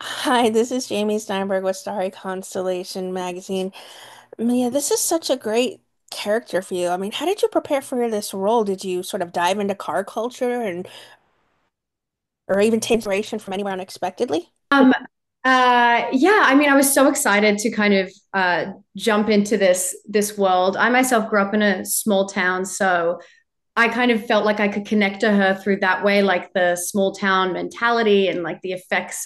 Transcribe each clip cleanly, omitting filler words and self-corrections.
Hi, this is Jamie Steinberg with Starry Constellation magazine. Mia, this is such a great character for you. I mean, how did you prepare for this role? Did you sort of dive into car culture and or even take inspiration from anywhere unexpectedly? Um, yeah, I mean, I was so excited to kind of jump into this world. I myself grew up in a small town, so I kind of felt like I could connect to her through that way, like the small town mentality and like the effects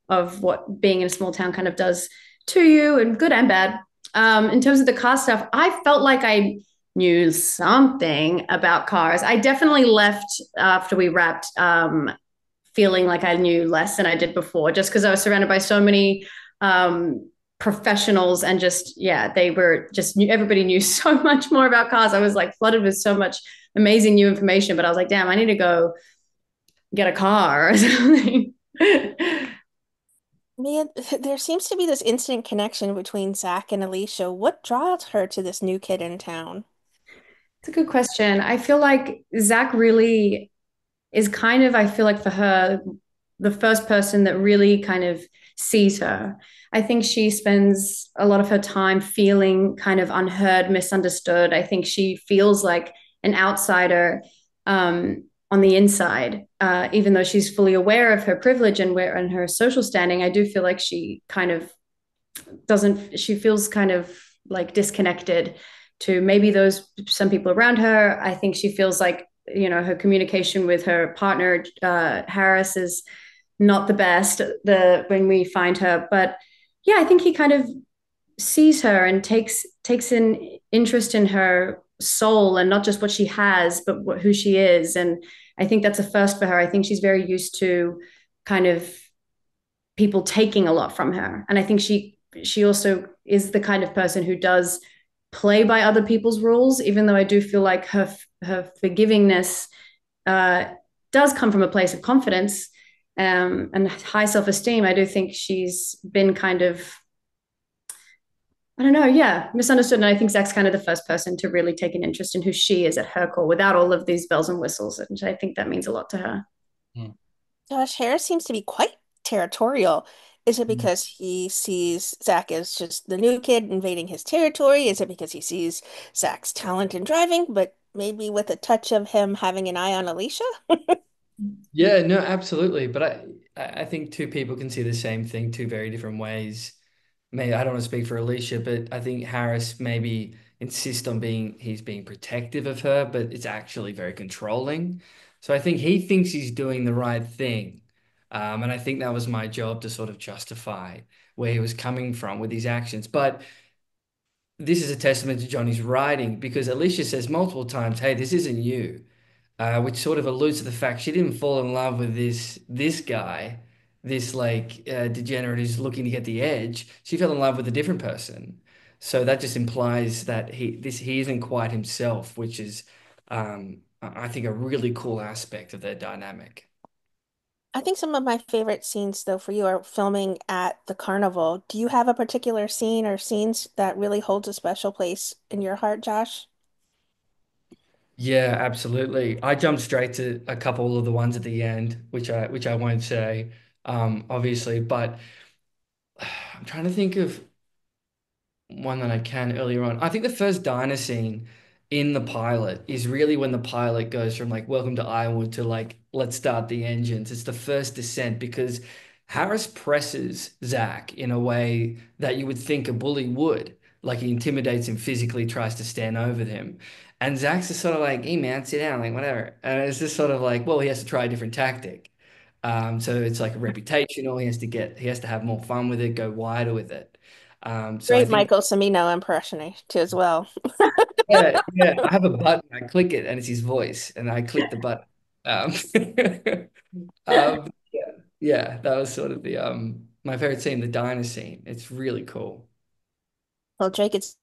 of what being in a small town kind of does to you, and good and bad. In terms of the car stuff, I felt like I knew something about cars. I definitely left after we wrapped, feeling like I knew less than I did before, just because I was surrounded by so many professionals and just yeah, they were just everybody knew so much more about cars. I was like flooded with so much amazing new information, but I was like, damn, I need to go get a car or something. It's Mia, there seems to be this instant connection between Zach and Alicia. What draws her to this new kid in town? a good question. I feel like Zach really is kind of, I feel like for her, the first person that really kind of sees her. I think she spends a lot of her time feeling kind of unheard, misunderstood. I think she feels like an outsider on the inside, even though she's fully aware of her privilege and where and her social standing. I do feel like she kind of doesn't. She feels kind of like disconnected to maybe those some people around her. I think she feels like her communication with her partner Harris is not the best when we find her, but yeah, I think he kind of sees her and takes an interest in her soul and not just what she has but who she is. And I think that's a first for her. I think she's very used to kind of people taking a lot from her, and I think she also is the kind of person who does play by other people's rules, even though I do feel like her forgivingness uh, does come from a place of confidence and high self-esteem. I do think she's been kind of, I don't know, yeah, misunderstood. And I think Zach's kind of the first person to really take an interest in who she is at her core without all of these bells and whistles. And I think that means a lot to her. Josh Harris seems to be quite territorial. Is it Mm. because he sees Zach as just the new kid invading his territory? Is it because he sees Zach's talent in driving, but maybe with a touch of him having an eye on Alicia? Yeah, no, absolutely. But I think two people can see the same thing two very different ways. Maybe I don't want to speak for Alicia, but I think Harris maybe insists on he's being protective of her, but it's actually very controlling. So I think he thinks he's doing the right thing. And I think that was my job to sort of justify where he was coming from with his actions. But this is a testament to Johnny's writing because Alicia says multiple times, "Hey, this isn't you," which sort of alludes to the fact she didn't fall in love with this guy, this like degenerate who's looking to get the edge. She fell in love with a different person. So that just implies that he isn't quite himself, which is I think a really cool aspect of their dynamic. I think some of my favorite scenes, though, for you are filming at the carnival. Do you have a particular scene or scenes that really holds a special place in your heart, Josh? Yeah, absolutely. I jumped straight to a couple of the ones at the end, which I won't say, obviously, but I'm trying to think of one that I can earlier on. I think the first diner scene in the pilot is really when the pilot goes from like welcome to Iowa to like let's start the engines. It's the first descent because Harris presses Zach in a way that you would think a bully would. Like he intimidates him physically, tries to stand over him. And Zach's just sort of like, hey man, sit down, like whatever. And it's just sort of like, well, he has to try a different tactic. So it's like a reputational. He has to have more fun with it, go wider with it. So I Great think Michael Cimino impression too as well. yeah, yeah. I have a button. I click it, and it's his voice, and I click the button. Um, yeah, yeah. That was sort of the my favorite scene, the diner scene. It's really cool. Well, Jake, it's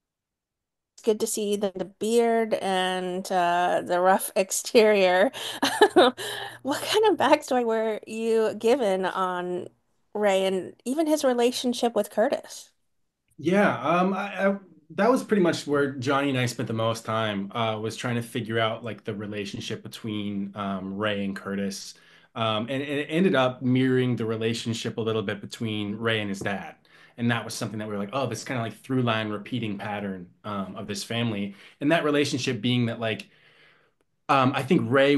good to see the beard and the rough exterior. What kind of backstory were you given on Ray and even his relationship with Curtis? Yeah, that was pretty much where Johnny and I spent the most time, was trying to figure out like the relationship between Ray and Curtis. And it ended up mirroring the relationship a little bit between Ray and his dad. And that was something that we were like, oh, this kind of like through line repeating pattern of this family. And that relationship being that like I think Ray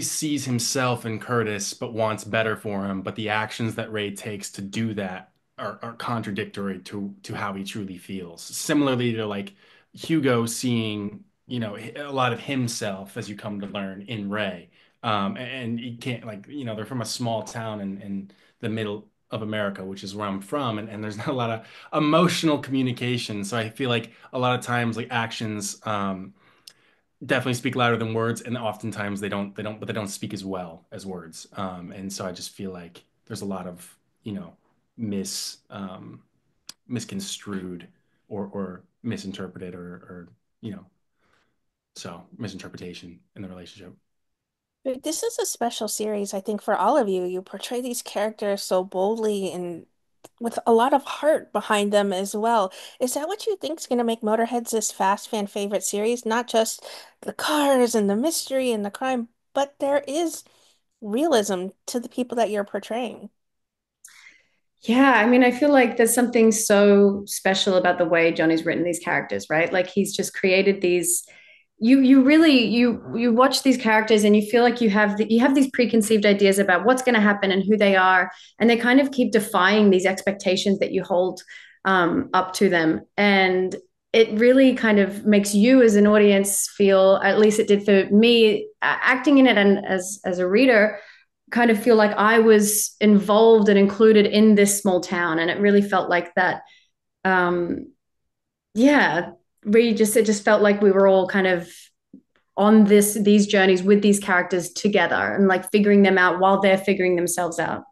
sees himself in Curtis, but wants better for him. But the actions that Ray takes to do that are contradictory to how he truly feels. Similarly to like Hugo seeing, a lot of himself as you come to learn in Ray. And he can't like, they're from a small town in the middle of America, which is where I'm from, and there's not a lot of emotional communication. So I feel like a lot of times like actions definitely speak louder than words, and oftentimes but they don't speak as well as words. And so I just feel like there's a lot of mis misconstrued or misinterpreted or you know so misinterpretation in the relationship. But this is a special series, I think, for all of you. You portray these characters so boldly and with a lot of heart behind them as well. Is that what you think is going to make Motorheads this fast fan favorite series? Not just the cars and the mystery and the crime, but there is realism to the people that you're portraying. Yeah, I mean, I feel like there's something so special about the way Johnny's written these characters, right? Like he's just created these you really you watch these characters and you feel like you have these preconceived ideas about what's going to happen and who they are, and they kind of keep defying these expectations that you hold up to them. And it really kind of makes you as an audience feel, at least it did for me, acting in it and as a reader, kind of feel like I was involved and included in this small town. And it really felt like that. Um, yeah, it just felt like we were all kind of on these journeys with these characters together and like figuring them out while they're figuring themselves out.